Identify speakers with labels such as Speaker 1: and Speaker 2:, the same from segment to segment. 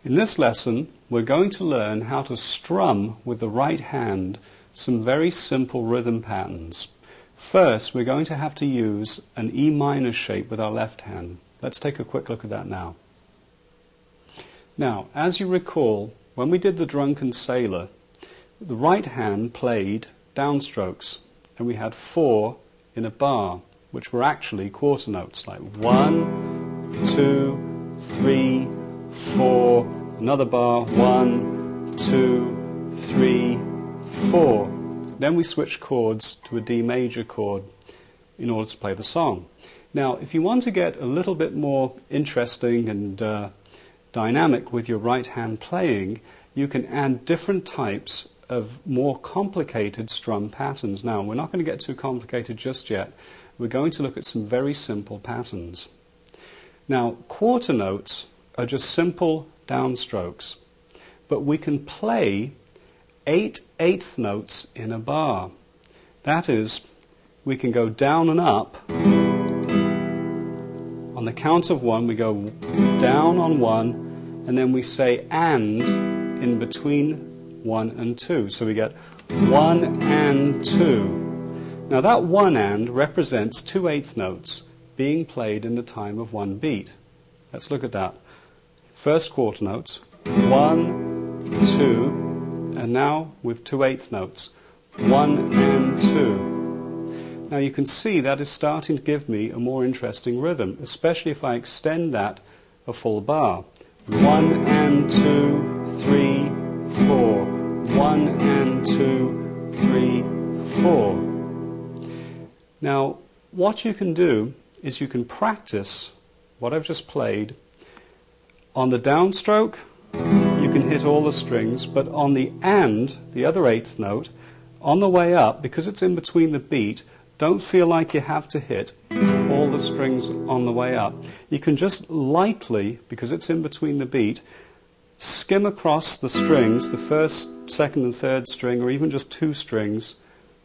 Speaker 1: In this lesson, we're going to learn how to strum with the right hand some very simple rhythm patterns. First, we're going to have to use an E minor shape with our left hand. Let's take a quick look at that now. Now, as you recall, when we did the Drunken Sailor, the right hand played downstrokes, and we had 4 in a bar, which were actually quarter notes, like 1, 2, 3, 4, another bar, 1, 2, 3, 4. Then we switched chords to a D major chord in order to play the song. Now, if you want to get a little bit more interesting and dynamic with your right hand playing, you can add different types of more complicated strum patterns. Now, we're not going to get too complicated just yet. We're going to look at some very simple patterns. Now, quarter notes are just simple downstrokes, but we can play 8 eighth notes in a bar. That is, we can go down and up. On the count of 1, we go down on 1, and then we say and in between 1 and 2. So we get 1 and 2. Now that 1 and represents 2 eighth notes being played in the time of 1 beat. Let's look at that. First quarter notes, 1, 2, and now with 2 eighth notes, 1 and 2. Now you can see that is starting to give me a more interesting rhythm, especially if I extend that a full bar. 1 and 2, 3, 4. 1 and 2, 3, 4. Now, what you can do is you can practice what I've just played. On the downstroke, you can hit all the strings, but on the and, the other eighth note, on the way up, because it's in between the beat, don't feel like you have to hit all the strings on the way up. You can just lightly, because it's in between the beat, skim across the strings, the first, second and third string, or even just 2 strings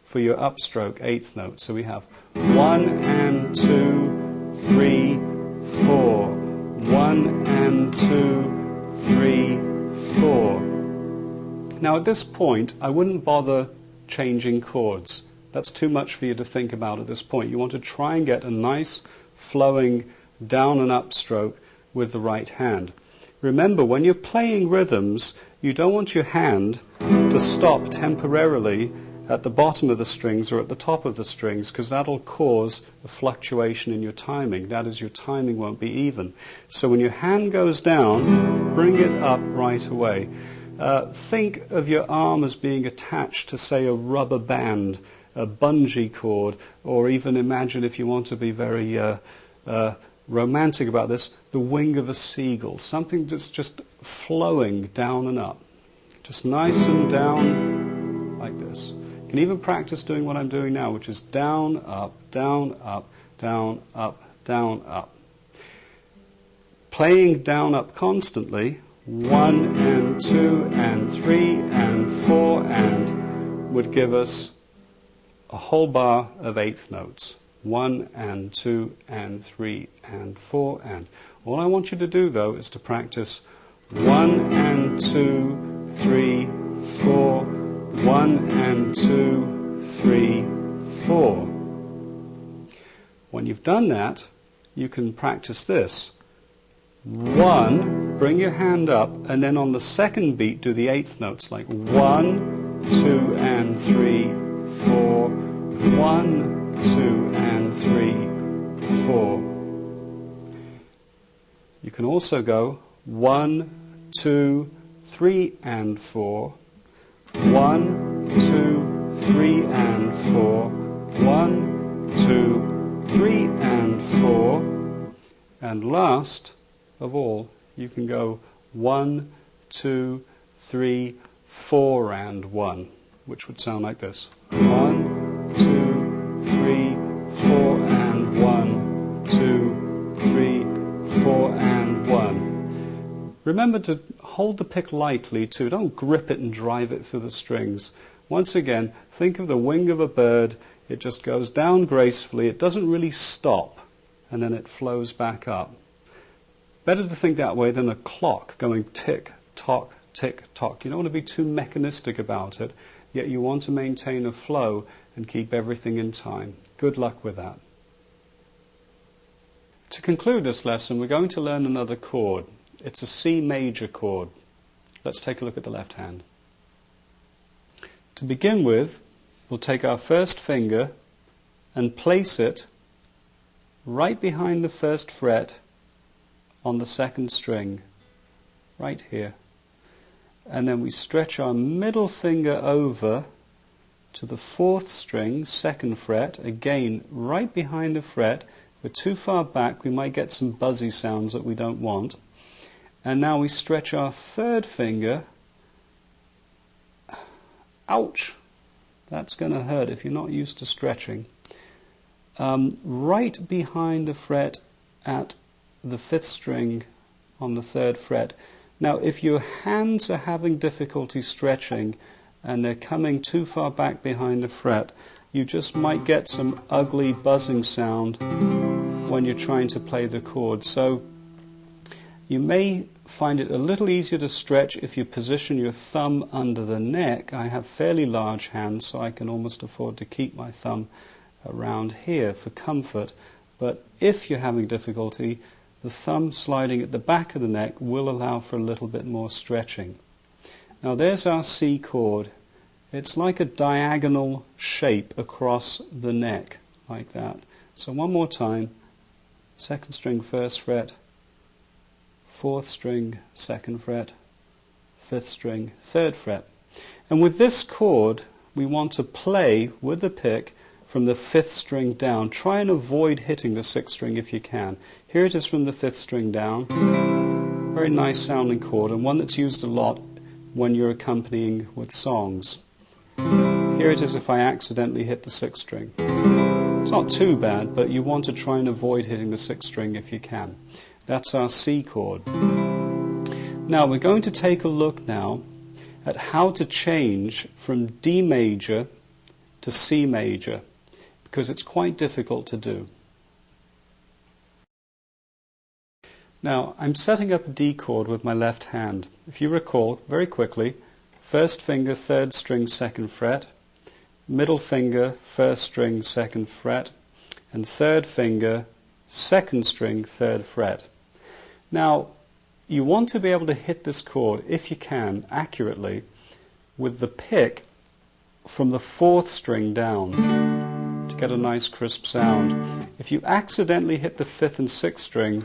Speaker 1: for your upstroke eighth note. So we have 1 and 2, 3, 4. 1 and 2, 3, 4. Now at this point, I wouldn't bother changing chords. That's too much for you to think about at this point. You want to try and get a nice flowing down and up stroke with the right hand. Remember, when you're playing rhythms, you don't want your hand to stop temporarily at the bottom of the strings or at the top of the strings, because that'll cause a fluctuation in your timing. That is, your timing won't be even. So when your hand goes down, bring it up right away. Think of your arm as being attached to, say, a rubber band, a bungee cord, or even imagine, if you want to be very romantic about this, the wing of a seagull, something that's just flowing down and up. Just nice and down like this. You can even practice doing what I'm doing now, which is down, up, down, up, down, up, down, up. Playing down, up constantly, 1 and 2 and 3 and 4 and would give us a whole bar of eighth notes. 1 and 2 and 3 and 4 and. All I want you to do, though, is to practice 1 and 2, 3, 4, 1 and 2, 3, 4. When you've done that, you can practice this. 1, bring your hand up, and then on the second beat do the eighth notes, like 1, 2 and 3, 4, 1, 2 and 3, 4. You can also go 1, 2, 3 and 4, 1, 2, 3 and 4, 1, 2, 3 and 4, and last of all, you can go 1, 2, 3, 4 and 1, which would sound like this. 1, 2, 3, 4 and 1, 2, 3, 4 and 1. Remember to hold the pick lightly too. Don't grip it and drive it through the strings. Once again, think of the wing of a bird. It just goes down gracefully. It doesn't really stop, and then it flows back up. Better to think that way than a clock going tick, tock, tick, tock. You don't want to be too mechanistic about it, yet you want to maintain a flow and keep everything in time. Good luck with that. To conclude this lesson, we're going to learn another chord. It's a C major chord. Let's take a look at the left hand. To begin with, we'll take our first finger and place it right behind the first fret on the second string, right here. And then we stretch our middle finger over to the fourth string, second fret, again right behind the fret. If we're too far back, we might get some buzzy sounds that we don't want. And now we stretch our third finger. Ouch! That's going to hurt if you're not used to stretching. Right behind the fret at the fifth string on the third fret. Now, if your hands are having difficulty stretching and they're coming too far back behind the fret, you just might get some ugly buzzing sound when you're trying to play the chord. So you may find it a little easier to stretch if you position your thumb under the neck. I have fairly large hands, so I can almost afford to keep my thumb around here for comfort. But if you're having difficulty, the thumb sliding at the back of the neck will allow for a little bit more stretching. Now there's our C chord. It's like a diagonal shape across the neck, like that. So one more time. Second string, first fret. Fourth string, second fret. Fifth string, third fret. And with this chord, we want to play with the pick from the fifth string down. Try and avoid hitting the sixth string if you can. Here it is from the fifth string down. Very nice sounding chord, and one that's used a lot when you're accompanying with songs. Here it is if I accidentally hit the sixth string. It's not too bad, but you want to try and avoid hitting the sixth string if you can. That's our C chord. Now we're going to take a look now at how to change from D major to C major, because it's quite difficult to do. Now I'm setting up a D chord with my left hand. If you recall, very quickly, first finger, third string, second fret, middle finger, first string, second fret, and third finger, second string, third fret. Now, you want to be able to hit this chord, if you can, accurately, with the pick from the fourth string down to get a nice crisp sound. If you accidentally hit the fifth and sixth string,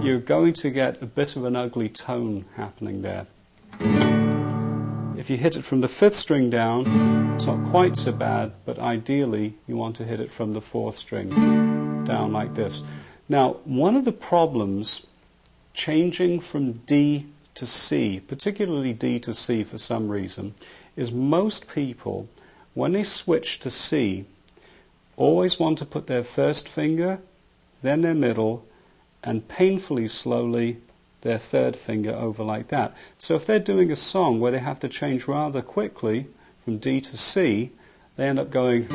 Speaker 1: you're going to get a bit of an ugly tone happening there. If you hit it from the fifth string down, it's not quite so bad, but ideally you want to hit it from the fourth string down like this. Now, one of the problems changing from D to C, particularly D to C for some reason, is most people, when they switch to C, always want to put their first finger, then their middle, and painfully slowly their third finger over like that. So if they're doing a song where they have to change rather quickly from D to C, they end up going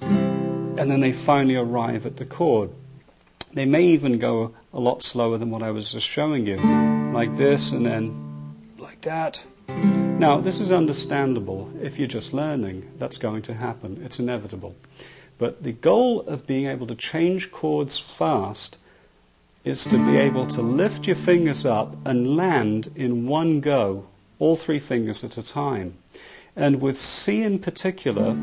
Speaker 1: and then they finally arrive at the chord. They may even go a lot slower than what I was just showing you, like this and then like that. Now, this is understandable. If you're just learning, that's going to happen. It's inevitable. But the goal of being able to change chords fast is to be able to lift your fingers up and land in one go, all three fingers at a time. And with C in particular,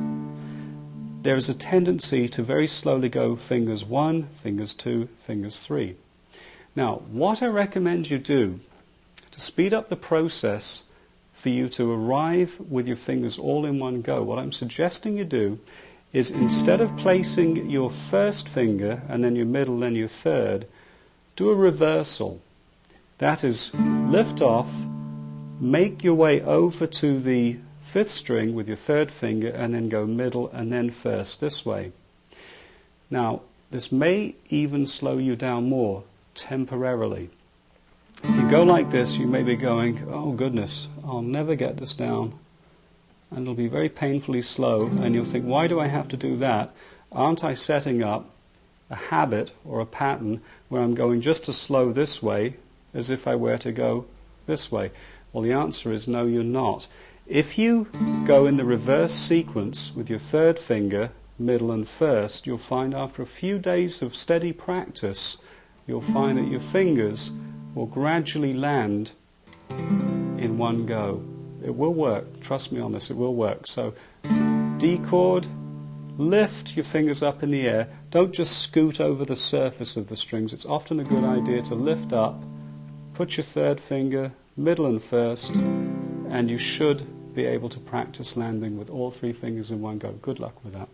Speaker 1: there is a tendency to very slowly go fingers 1, fingers 2, fingers 3. Now, what I recommend you do to speed up the process for you to arrive with your fingers all in one go, what I'm suggesting you do is, instead of placing your first finger and then your middle, then your third, do a reversal. That is, lift off, make your way over to the fifth string with your third finger, and then go middle and then first, this way. Now, this may even slow you down more temporarily. If you go like this, you may be going, oh goodness, I'll never get this down. And it'll be very painfully slow, and you'll think, why do I have to do that? Aren't I setting up a habit or a pattern where I'm going just as slow this way as if I were to go this way? Well, the answer is no, you're not. If you go in the reverse sequence with your third finger, middle and first, you'll find after a few days of steady practice, you'll find that your fingers will gradually land in one go. It will work. Trust me on this, it will work. So D chord, lift your fingers up in the air. Don't just scoot over the surface of the strings. It's often a good idea to lift up, put your third finger, middle and first, and you should be able to practice landing with all three fingers in one go. Good luck with that.